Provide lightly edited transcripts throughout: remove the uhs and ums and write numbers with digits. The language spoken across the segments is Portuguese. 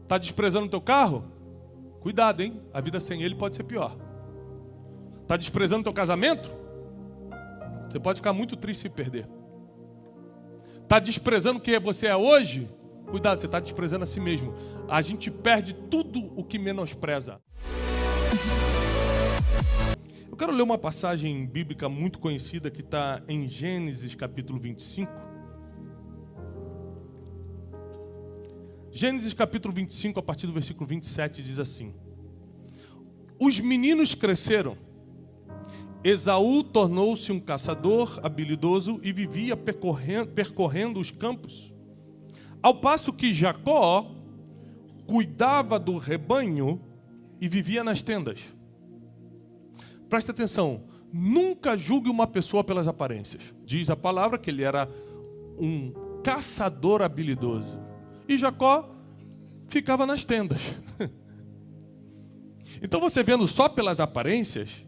Está desprezando o teu carro? Cuidado, hein? A vida sem ele pode ser pior. Está desprezando o teu casamento? Você pode ficar muito triste se perder. Está desprezando o que você é hoje? Cuidado, você está desprezando a si mesmo. A gente perde tudo o que menospreza. Eu quero ler uma passagem bíblica muito conhecida que está em Gênesis capítulo 25. Gênesis capítulo 25, a partir do versículo 27, diz assim: Os meninos cresceram. Esaú tornou-se um caçador habilidoso e vivia percorrendo os campos. Ao passo que Jacó cuidava do rebanho e vivia nas tendas. Presta atenção, nunca julgue uma pessoa pelas aparências. Diz a palavra que ele era um caçador habilidoso. E Jacó ficava nas tendas. Então você vendo só pelas aparências,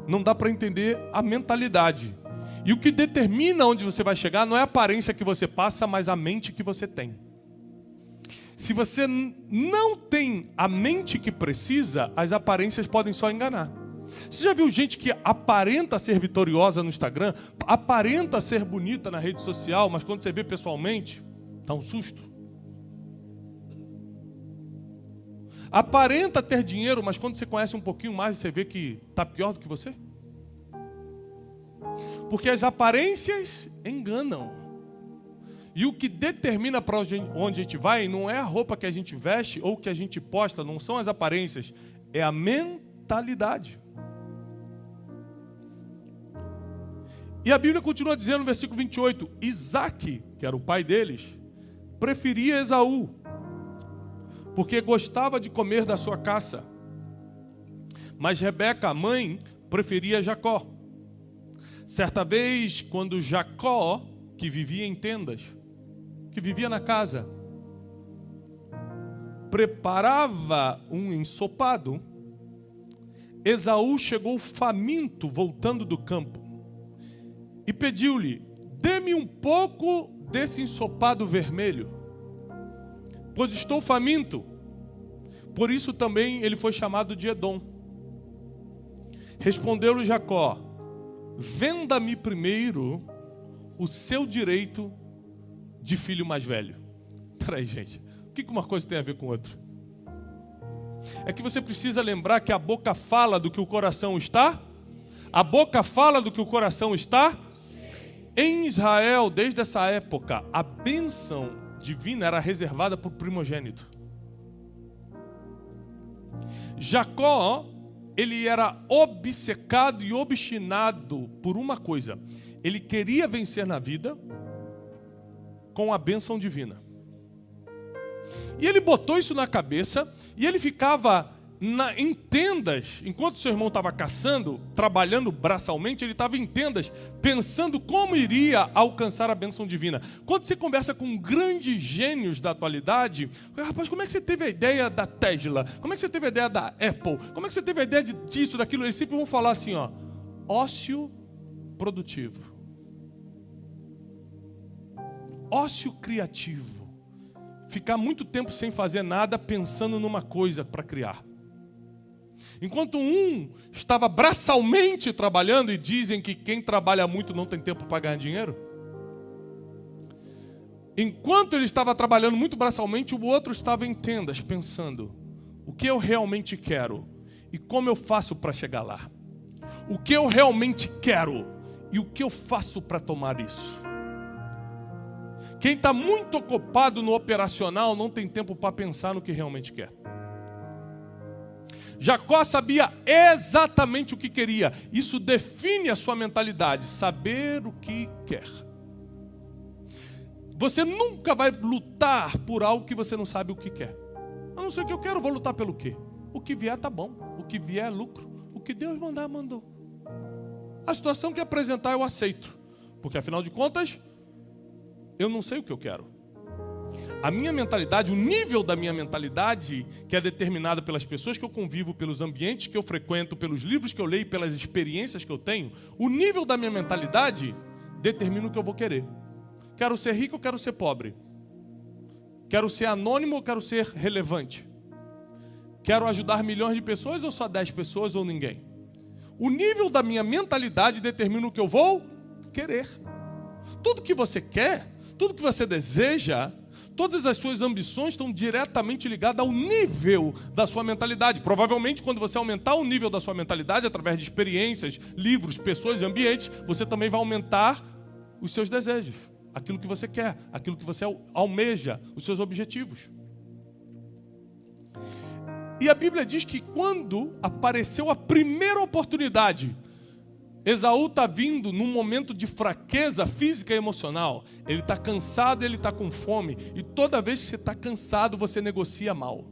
não dá para entender a mentalidade. E o que determina onde você vai chegar não é a aparência que você passa, mas a mente que você tem. Se você não tem a mente que precisa, as aparências podem só enganar. Você já viu gente que aparenta ser vitoriosa no Instagram, aparenta ser bonita na rede social, mas quando você vê pessoalmente, dá um susto? Aparenta ter dinheiro, mas quando você conhece um pouquinho mais, você vê que está pior do que você? Porque as aparências enganam. E o que determina para onde a gente vai não é a roupa que a gente veste ou que a gente posta, não são as aparências, é a mentalidade. E a Bíblia continua dizendo no versículo 28, Isaque, que era o pai deles, preferia Esaú, porque gostava de comer da sua caça. Mas Rebeca, a mãe, preferia Jacó. Certa vez, quando Jacó, que vivia em tendas, que vivia na casa, preparava um ensopado, Esaú chegou faminto voltando do campo e pediu-lhe: dê-me um pouco desse ensopado vermelho, pois estou faminto. Por isso também ele foi chamado de Edom. Respondeu-lhe Jacó: venda-me primeiro o seu direito de filho mais velho. Peraí, gente, o que uma coisa tem a ver com outra? É que você precisa lembrar que a boca fala do que o coração está. A boca fala do que o coração está. Em Israel, desde essa época, a bênção divina era reservada para o primogênito. Jacó, ele era obcecado e obstinado por uma coisa. Ele queria vencer na vida com a bênção divina. E ele botou isso na cabeça e ele ficava em tendas. Enquanto seu irmão estava caçando, trabalhando braçalmente, ele estava em tendas, pensando como iria alcançar a bênção divina. Quando você conversa com grandes gênios da atualidade, rapaz, como é que você teve a ideia da Tesla? Como é que você teve a ideia da Apple? Como é que você teve a ideia disso, daquilo? Eles sempre vão falar assim, ó, ócio produtivo. Ócio criativo. Ficar muito tempo sem fazer nada, pensando numa coisa para criar. Enquanto um estava braçalmente trabalhando, e dizem que quem trabalha muito não tem tempo para ganhar dinheiro. Enquanto ele estava trabalhando muito braçalmente, o outro estava em tendas, pensando: o que eu realmente quero e como eu faço para chegar lá? O que eu realmente quero e o que eu faço para tomar isso? Quem está muito ocupado no operacional não tem tempo para pensar no que realmente quer. Jacó sabia exatamente o que queria. Isso define a sua mentalidade, saber o que quer. Você nunca vai lutar por algo que você não sabe o que quer. Eu não sei o que eu quero, vou lutar pelo quê? O que vier tá bom, o que vier é lucro. O que Deus mandar, mandou. A situação que apresentar eu aceito, porque afinal de contas eu não sei o que eu quero. A minha mentalidade, o nível da minha mentalidade, que é determinada pelas pessoas que eu convivo, pelos ambientes que eu frequento, pelos livros que eu leio, pelas experiências que eu tenho, o nível da minha mentalidade determina o que eu vou querer. Quero ser rico ou quero ser pobre? Quero ser anônimo ou quero ser relevante? Quero ajudar milhões de pessoas ou só 10 pessoas ou ninguém? O nível da minha mentalidade determina o que eu vou querer. Tudo que você quer, tudo que você deseja, todas as suas ambições estão diretamente ligadas ao nível da sua mentalidade. Provavelmente, quando você aumentar o nível da sua mentalidade, através de experiências, livros, pessoas e ambientes, você também vai aumentar os seus desejos, aquilo que você quer, aquilo que você almeja, os seus objetivos. E a Bíblia diz que quando apareceu a primeira oportunidade, Esaú está vindo num momento de fraqueza física e emocional. Ele está cansado, ele está com fome. E toda vez que você está cansado, você negocia mal.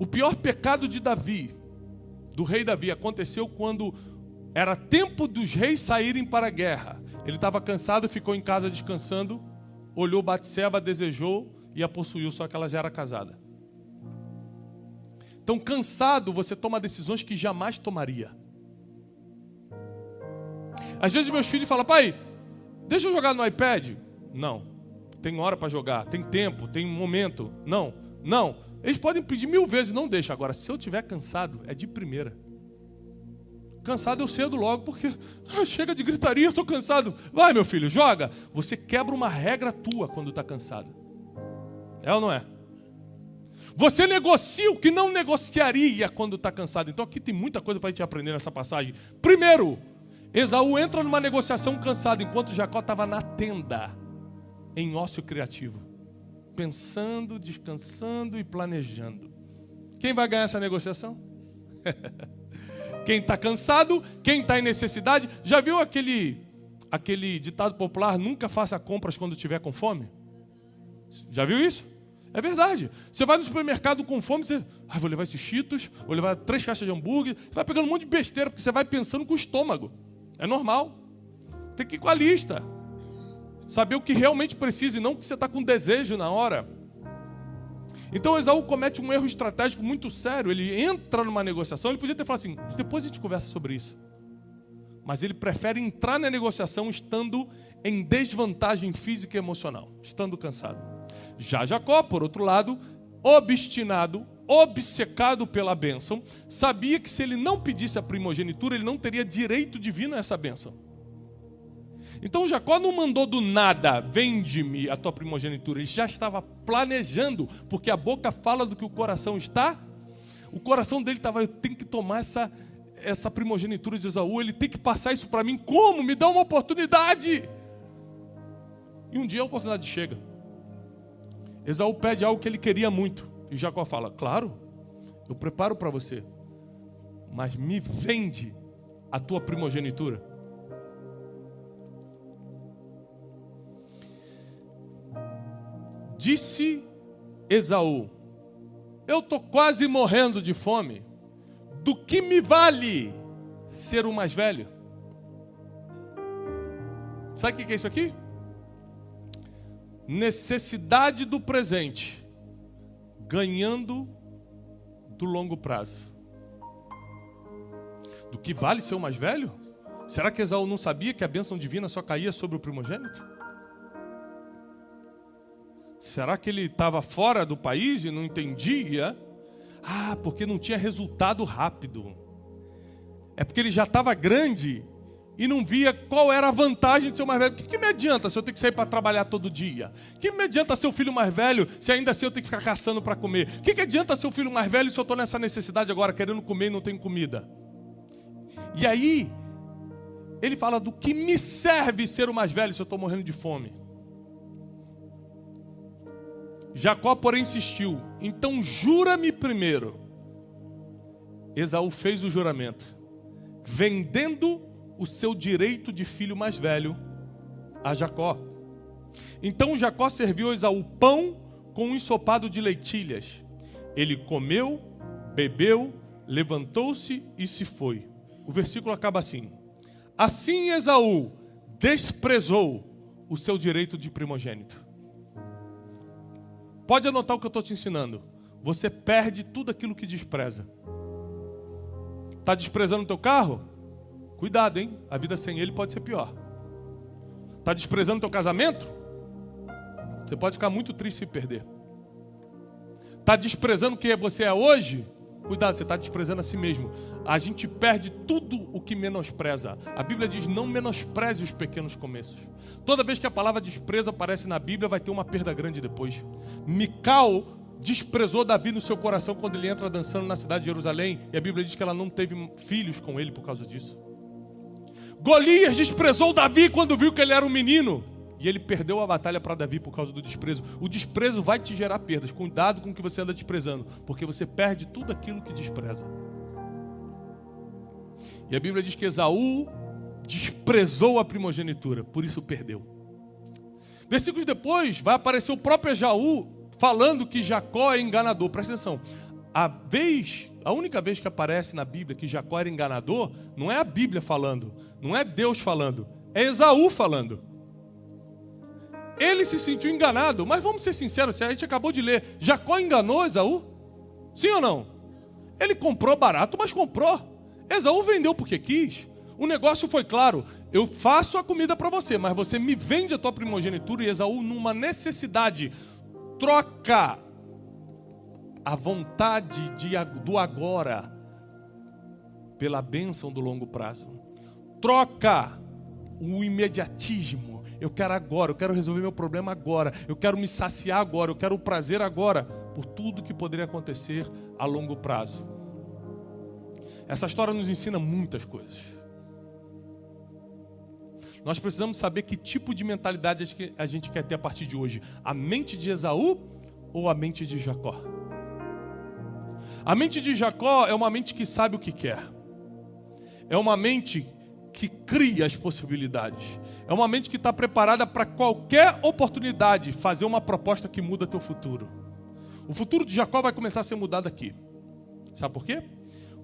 O pior pecado de Davi, do rei Davi, aconteceu quando era tempo dos reis saírem para a guerra. Ele estava cansado, ficou em casa descansando, olhou Batseba, desejou e a possuiu, só que ela já era casada. Então, cansado, você toma decisões que jamais tomaria. Às vezes meus filhos falam: pai, deixa eu jogar no iPad. Não, tem hora para jogar, tem tempo, tem momento. Não. Eles podem pedir 1000 vezes, não deixa. Agora, se eu estiver cansado, é de primeira. Cansado eu cedo logo, porque chega de gritaria, estou cansado. Vai, meu filho, joga. Você quebra uma regra tua quando está cansado. É ou não é? Você negocia o que não negociaria quando está cansado. Então aqui tem muita coisa para a gente aprender nessa passagem. Primeiro, Esaú entra numa negociação cansado, enquanto Jacó estava na tenda, em ócio criativo, pensando, descansando e planejando. Quem vai ganhar essa negociação? Quem está cansado, quem está em necessidade. Já viu aquele ditado popular: nunca faça compras quando estiver com fome? Já viu isso? É verdade. Você vai no supermercado com fome, você... vou levar esses Cheetos, vou levar 3 caixas de hambúrguer. Você vai pegando um monte de besteira, porque você vai pensando com o estômago. É normal. Tem que ir com a lista. Saber o que realmente precisa e não o que você está com desejo na hora. Então Esaú comete um erro estratégico muito sério. Ele entra numa negociação, ele podia ter falado assim: depois a gente conversa sobre isso. Mas ele prefere entrar na negociação estando em desvantagem física e emocional, estando cansado. Já Jacó, por outro lado, obstinado, obcecado pela bênção, sabia que se ele não pedisse a primogenitura, ele não teria direito divino a essa bênção. Então Jacó não mandou do nada: vende-me a tua primogenitura. Ele já estava planejando, porque a boca fala do que o coração está. O coração dele estava: eu tenho que tomar essa primogenitura de Esaú, ele tem que passar isso para mim. Como? Me dá uma oportunidade. E um dia a oportunidade chega. Esaú pede algo que ele queria muito. E Jacó fala: claro, eu preparo para você, mas me vende a tua primogenitura. Disse Esaú: eu estou quase morrendo de fome. Do que me vale ser o mais velho? Sabe o que é isso aqui? Necessidade do presente, ganhando do longo prazo. Do que vale ser o mais velho? Será que Esaú não sabia que a bênção divina só caía sobre o primogênito? Será que ele estava fora do país e não entendia? Porque não tinha resultado rápido. É porque ele já estava grande e não via qual era a vantagem de ser o mais velho. O que me adianta se eu tenho que sair para trabalhar todo dia? O que me adianta ser o filho mais velho se ainda assim eu tenho que ficar caçando para comer? O que adianta ser o filho mais velho se eu estou nessa necessidade agora, querendo comer e não tenho comida? E aí, ele fala: do que me serve ser o mais velho se eu estou morrendo de fome? Jacó, porém, insistiu: então jura-me primeiro. Esaú fez o juramento, vendendo o seu direito de filho mais velho a Jacó. Então Jacó serviu a Esaú pão com um ensopado de lentilhas. Ele comeu, bebeu, levantou-se e se foi. O versículo acaba assim: assim Esaú desprezou o seu direito de primogênito. Pode anotar o que eu estou te ensinando. Você perde tudo aquilo que despreza. Está desprezando o teu carro? Cuidado, hein? A vida sem ele pode ser pior. Está desprezando teu casamento? Você pode ficar muito triste se perder. Está desprezando quem você é hoje? Cuidado, você está desprezando a si mesmo. A gente perde tudo o que menospreza. A Bíblia diz, não menospreze os pequenos começos. Toda vez que a palavra desprezo aparece na Bíblia, vai ter uma perda grande depois. Mical desprezou Davi no seu coração quando ele entra dançando na cidade de Jerusalém. E a Bíblia diz que ela não teve filhos com ele por causa disso. Golias desprezou Davi quando viu que ele era um menino. E ele perdeu a batalha para Davi por causa do desprezo. O desprezo vai te gerar perdas. Cuidado com o que você anda desprezando, porque você perde tudo aquilo que despreza. E a Bíblia diz que Esaú desprezou a primogenitura, por isso perdeu. Versículos depois vai aparecer o próprio Esaú falando que Jacó é enganador. Presta atenção. A única vez que aparece na Bíblia que Jacó era enganador, não é a Bíblia falando, não é Deus falando, é Esaú falando. Ele se sentiu enganado, mas vamos ser sinceros, a gente acabou de ler, Jacó enganou Esaú? Sim ou não? Ele comprou barato, mas comprou. Esaú vendeu porque quis. O negócio foi claro, eu faço a comida para você, mas você me vende a tua primogenitura. E Esaú, numa necessidade, troca a vontade do agora pela bênção do longo prazo. Troca o imediatismo. Eu quero agora, eu quero resolver meu problema agora, eu quero me saciar agora, eu quero o prazer agora, por tudo que poderia acontecer a longo prazo. Essa história nos ensina muitas coisas. Nós precisamos saber que tipo de mentalidade a gente quer ter a partir de hoje. A mente de Esaú ou a mente de Jacó? A mente de Jacó é uma mente que sabe o que quer. É uma mente que cria as possibilidades. É uma mente que está preparada para qualquer oportunidade fazer uma proposta que muda teu futuro. O futuro de Jacó vai começar a ser mudado aqui. Sabe por quê?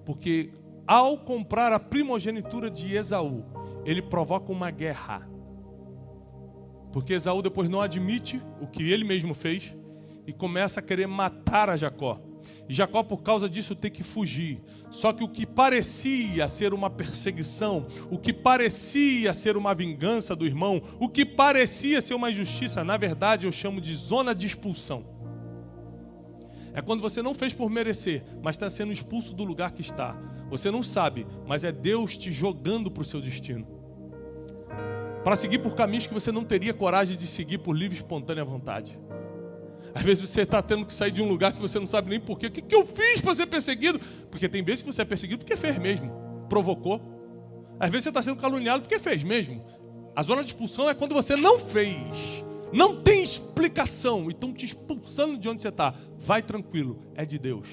Porque ao comprar a primogenitura de Esaú, ele provoca uma guerra. Porque Esaú depois não admite o que ele mesmo fez e começa a querer matar a Jacó. E Jacó, por causa disso, tem que fugir. Só que o que parecia ser uma perseguição, o que parecia ser uma vingança do irmão, o que parecia ser uma injustiça, na verdade eu chamo de zona de expulsão. É quando você não fez por merecer, mas está sendo expulso do lugar que está. Você não sabe, mas é Deus te jogando para o seu destino. Para seguir por caminhos que você não teria coragem de seguir por livre e espontânea vontade. Às vezes você está tendo que sair de um lugar que você não sabe nem porquê. O que eu fiz para ser perseguido? Porque tem vezes que você é perseguido porque fez mesmo, provocou. Às vezes você está sendo caluniado porque fez mesmo. A zona de expulsão é quando você não fez. Não tem explicação. E estão te expulsando de onde você está. Vai tranquilo, é de Deus.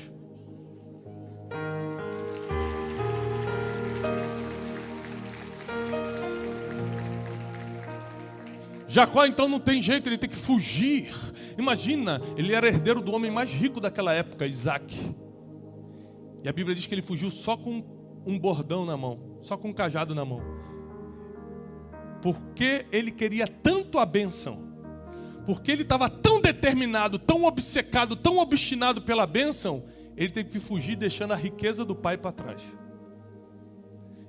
Jacó então não tem jeito, ele tem que fugir. Imagina, ele era herdeiro do homem mais rico daquela época, Isaac. E a Bíblia diz que ele fugiu só com um bordão na mão, só com um cajado na mão. Porque ele queria tanto a bênção, porque ele estava tão determinado, tão obcecado, tão obstinado pela bênção, ele teve que fugir deixando a riqueza do pai para trás.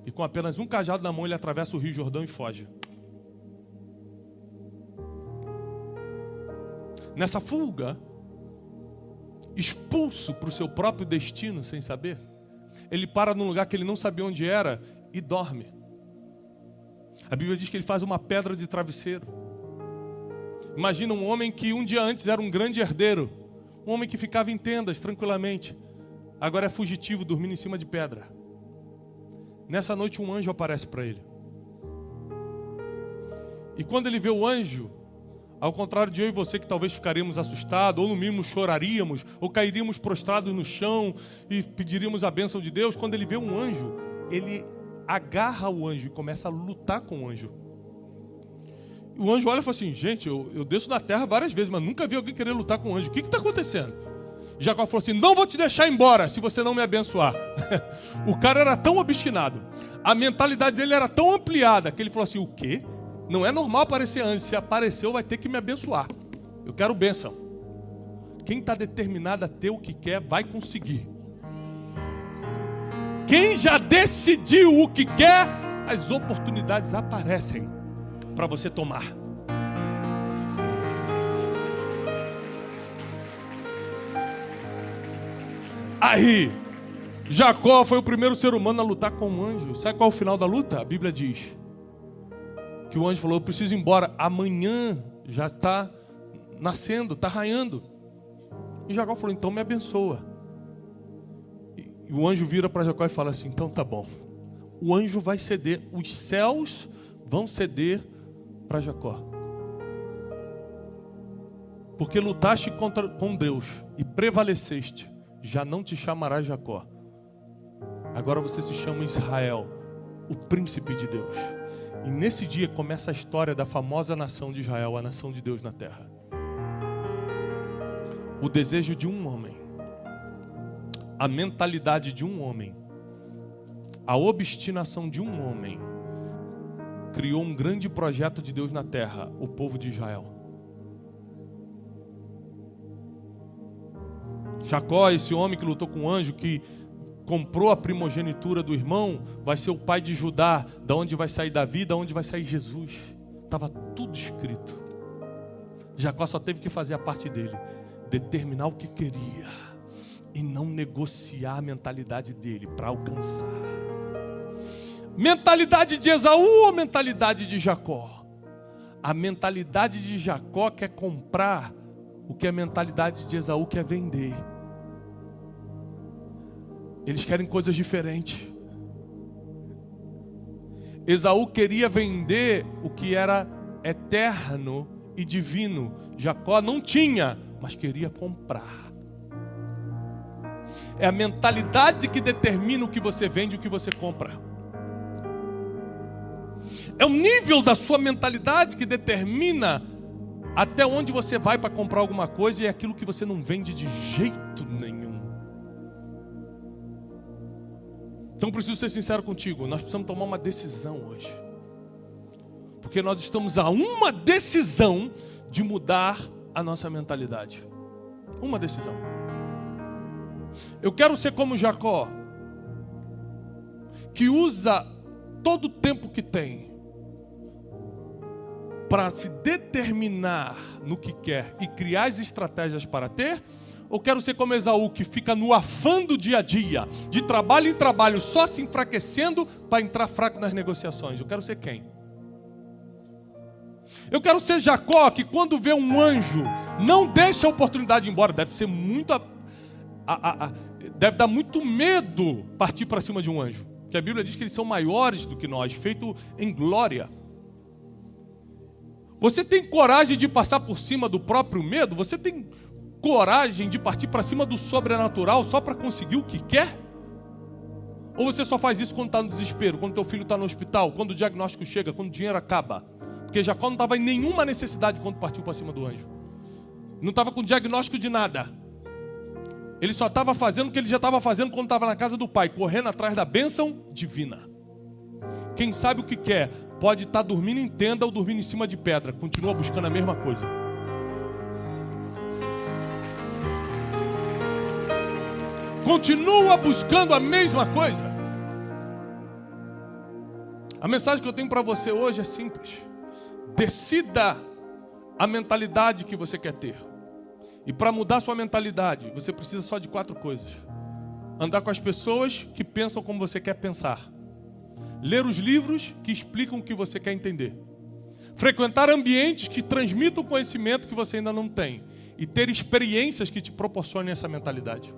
E com apenas um cajado na mão ele atravessa o Rio Jordão e foge. Nessa fuga, expulso para o seu próprio destino sem saber, ele para num lugar que ele não sabia onde era e dorme. A Bíblia diz que ele faz uma pedra de travesseiro. Imagina um homem que um dia antes era um grande herdeiro, um homem que ficava em tendas tranquilamente, agora é fugitivo, dormindo em cima de pedra. Nessa noite um anjo aparece para ele. E quando ele vê o anjo, ao contrário de eu e você que talvez ficaríamos assustados, ou no mínimo choraríamos, ou cairíamos prostrados no chão e pediríamos a bênção de Deus, quando ele vê um anjo, ele agarra o anjo e começa a lutar com o anjo. O anjo olha e fala assim, gente, eu desço na terra várias vezes, mas nunca vi alguém querer lutar com o anjo. O que está acontecendo? E Jacó falou assim, não vou te deixar embora se você não me abençoar. O cara era tão obstinado, a mentalidade dele era tão ampliada, que ele falou assim, o quê? Não é normal aparecer anjo, se apareceu vai ter que me abençoar. Eu quero bênção. Quem está determinado a ter o que quer, vai conseguir. Quem já decidiu o que quer, as oportunidades aparecem. para você tomar. Aí, Jacó foi o primeiro ser humano a lutar com um anjo. Sabe qual é o final da luta? A Bíblia diz que o anjo falou: eu preciso ir embora, amanhã já está nascendo, está raiando. E Jacó falou: então me abençoa. E o anjo vira para Jacó e fala assim: então tá bom, o anjo vai ceder, os céus vão ceder para Jacó. Porque lutaste com Deus e prevaleceste, já não te chamarás Jacó. Agora você se chama Israel, o príncipe de Deus. E nesse dia começa a história da famosa nação de Israel, a nação de Deus na terra. O desejo de um homem, a mentalidade de um homem, a obstinação de um homem, criou um grande projeto de Deus na terra, o povo de Israel. Jacó, esse homem que lutou com o anjo, que comprou a primogenitura do irmão, vai ser o pai de Judá, da onde vai sair Davi, da onde vai sair Jesus. Estava tudo escrito. Jacó só teve que fazer a parte dele, determinar o que queria e não negociar a mentalidade dele para alcançar. Mentalidade de Esaú ou mentalidade de Jacó? A mentalidade de Jacó quer comprar o que a mentalidade de Esaú quer vender. Eles querem coisas diferentes. Esaú queria vender o que era eterno e divino. Jacó não tinha, mas queria comprar. É a mentalidade que determina o que você vende e o que você compra. É o nível da sua mentalidade que determina até onde você vai para comprar alguma coisa, e é aquilo que você não vende de jeito nenhum. Então preciso ser sincero contigo, nós precisamos tomar uma decisão hoje. Porque nós estamos a uma decisão de mudar a nossa mentalidade. Uma decisão. Eu quero ser como Jacó, que usa todo o tempo que tem para se determinar no que quer e criar as estratégias para ter. Ou quero ser como Esaú, que fica no afã do dia a dia, de trabalho em trabalho, só se enfraquecendo para entrar fraco nas negociações. Eu quero ser quem? Eu quero ser Jacó, que quando vê um anjo, não deixa a oportunidade ir embora. Deve ser muito... deve dar muito medo partir para cima de um anjo. Porque a Bíblia diz que eles são maiores do que nós, feito em glória. Você tem coragem de passar por cima do próprio medo? Você tem coragem de partir para cima do sobrenatural só para conseguir o que quer? Ou você só faz isso quando está no desespero, quando teu filho está no hospital, quando o diagnóstico chega, quando o dinheiro acaba? Porque Jacó não estava em nenhuma necessidade quando partiu para cima do anjo. Não estava com diagnóstico de nada. Ele só estava fazendo o que ele já estava fazendo quando estava na casa do pai, correndo atrás da bênção divina. Quem sabe o que quer, pode estar dormindo em tenda ou dormindo em cima de pedra, continua buscando a mesma coisa. Continua buscando a mesma coisa. A mensagem que eu tenho para você hoje é simples. Decida a mentalidade que você quer ter. E para mudar sua mentalidade, você precisa só de 4 coisas. Andar com as pessoas que pensam como você quer pensar. Ler os livros que explicam o que você quer entender. Frequentar ambientes que transmitam conhecimento que você ainda não tem. E ter experiências que te proporcionem essa mentalidade.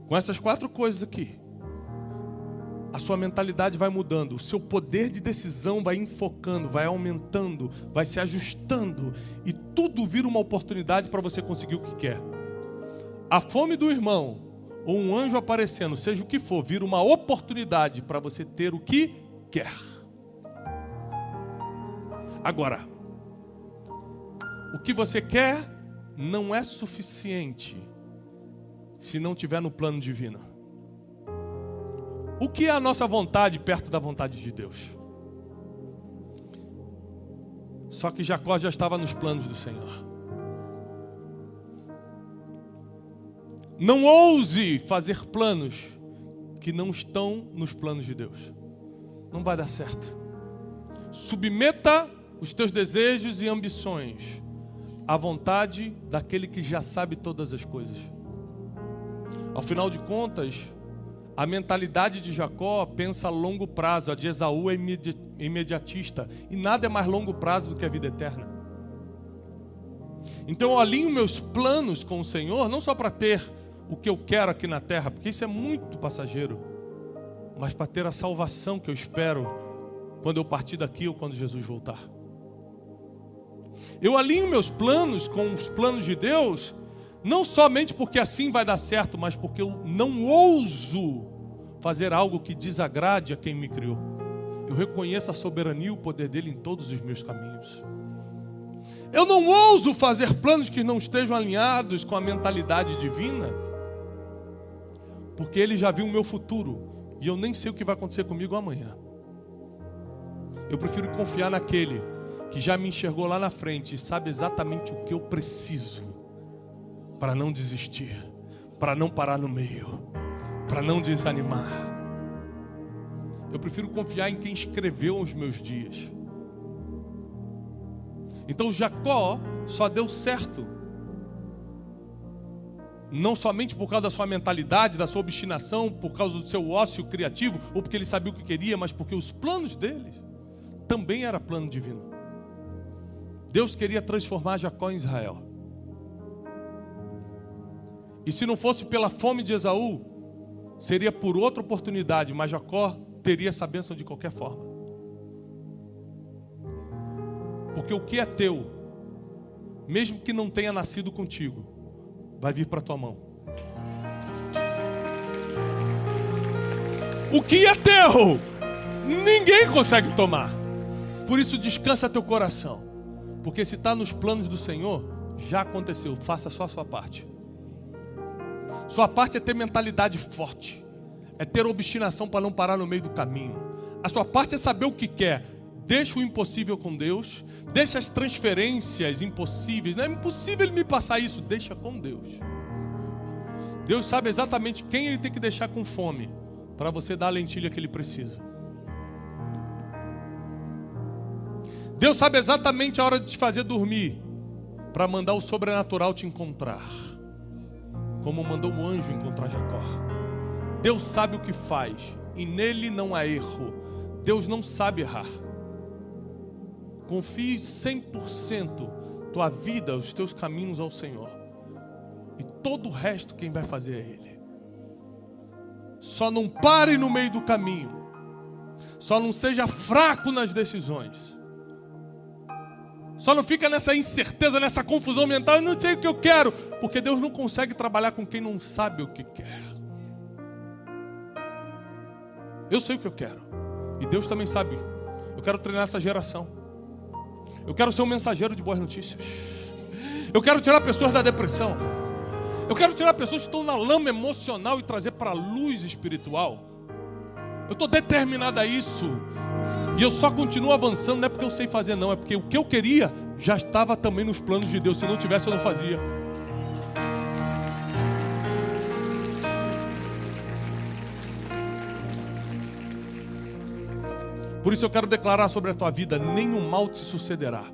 Com essas 4 coisas aqui, a sua mentalidade vai mudando, o seu poder de decisão vai enfocando, vai aumentando, vai se ajustando, e tudo vira uma oportunidade para você conseguir o que quer. A fome do irmão, ou um anjo aparecendo, seja o que for, vira uma oportunidade para você ter o que quer. Agora, o que você quer não é suficiente se não estiver no plano divino. O que é a nossa vontade perto da vontade de Deus? Só que Jacó já estava nos planos do Senhor. Não ouse fazer planos que não estão nos planos de Deus. Não vai dar certo. Submeta os teus desejos e ambições à vontade daquele que já sabe todas as coisas. Ao final de contas, a mentalidade de Jacó pensa a longo prazo, a de Esaú é imediatista, e nada é mais longo prazo do que a vida eterna. Então eu alinho meus planos com o Senhor, não só para ter o que eu quero aqui na terra, porque isso é muito passageiro, mas para ter a salvação que eu espero quando eu partir daqui ou quando Jesus voltar. Eu alinho meus planos com os planos de Deus, não somente porque assim vai dar certo, mas porque eu não ouso fazer algo que desagrade a quem me criou. Eu reconheço a soberania e o poder dele em todos os meus caminhos. Eu não ouso fazer planos que não estejam alinhados com a mentalidade divina, porque ele já viu o meu futuro e eu nem sei o que vai acontecer comigo amanhã. Eu prefiro confiar naquele que já me enxergou lá na frente e sabe exatamente o que eu preciso para não desistir, para não parar no meio, para não desanimar. Eu prefiro confiar em quem escreveu os meus dias. Então Jacó só deu certo, não somente por causa da sua mentalidade, da sua obstinação, por causa do seu ócio criativo, ou porque ele sabia o que queria, mas porque os planos dele também era plano divino. Deus queria transformar Jacó em Israel. E se não fosse pela fome de Esaú, seria por outra oportunidade, mas Jacó teria essa bênção de qualquer forma. Porque o que é teu, mesmo que não tenha nascido contigo, vai vir para tua mão. O que é teu, ninguém consegue tomar. Por isso descansa teu coração. Porque se está nos planos do Senhor, já aconteceu. Faça só a sua parte. Sua parte é ter mentalidade forte, é ter obstinação para não parar no meio do caminho. A sua parte é saber o que quer. Deixa o impossível com Deus. Deixa as transferências impossíveis. Não é impossível ele me passar isso. Deixa com Deus. Deus sabe exatamente quem ele tem que deixar com fome para você dar a lentilha que ele precisa. Deus sabe exatamente a hora de te fazer dormir para mandar o sobrenatural te encontrar, como mandou o anjo encontrar Jacó. Deus sabe o que faz e nele não há erro. Deus não sabe errar. Confie 100% tua vida, os teus caminhos ao Senhor, e todo o resto quem vai fazer é Ele. Só não pare no meio do caminho. Só não seja fraco nas decisões. Só não fica nessa incerteza, nessa confusão mental. Eu não sei o que eu quero, porque Deus não consegue trabalhar com quem não sabe o que quer. Eu sei o que eu quero, e Deus também sabe. Eu quero treinar essa geração. Eu quero ser um mensageiro de boas notícias. Eu quero tirar pessoas da depressão. Eu quero tirar pessoas que estão na lama emocional e trazer para a luz espiritual. Eu estou determinado a isso. E eu só continuo avançando, não é porque eu sei fazer não, é porque o que eu queria já estava também nos planos de Deus. Se não tivesse, eu não fazia. Por isso eu quero declarar sobre a tua vida: nenhum mal te sucederá,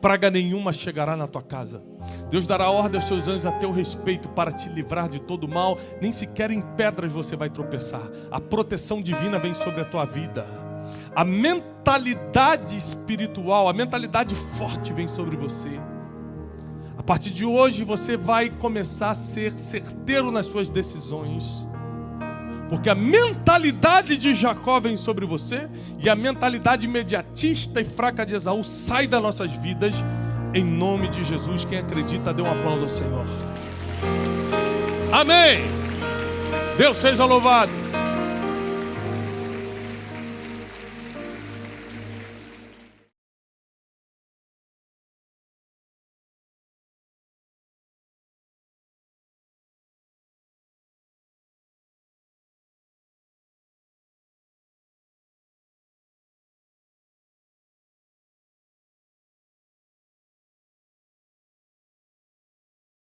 praga nenhuma chegará na tua casa. Deus dará ordem aos seus anjos a teu respeito para te livrar de todo mal. Nem sequer em pedras você vai tropeçar. A proteção divina vem sobre a tua vida. A mentalidade espiritual, a mentalidade forte vem sobre você. A partir de hoje você vai começar a ser certeiro nas suas decisões, porque a mentalidade de Jacó vem sobre você, e a mentalidade imediatista e fraca de Esaú sai das nossas vidas, em nome de Jesus. Quem acredita, dê um aplauso ao Senhor. Amém. Deus seja louvado.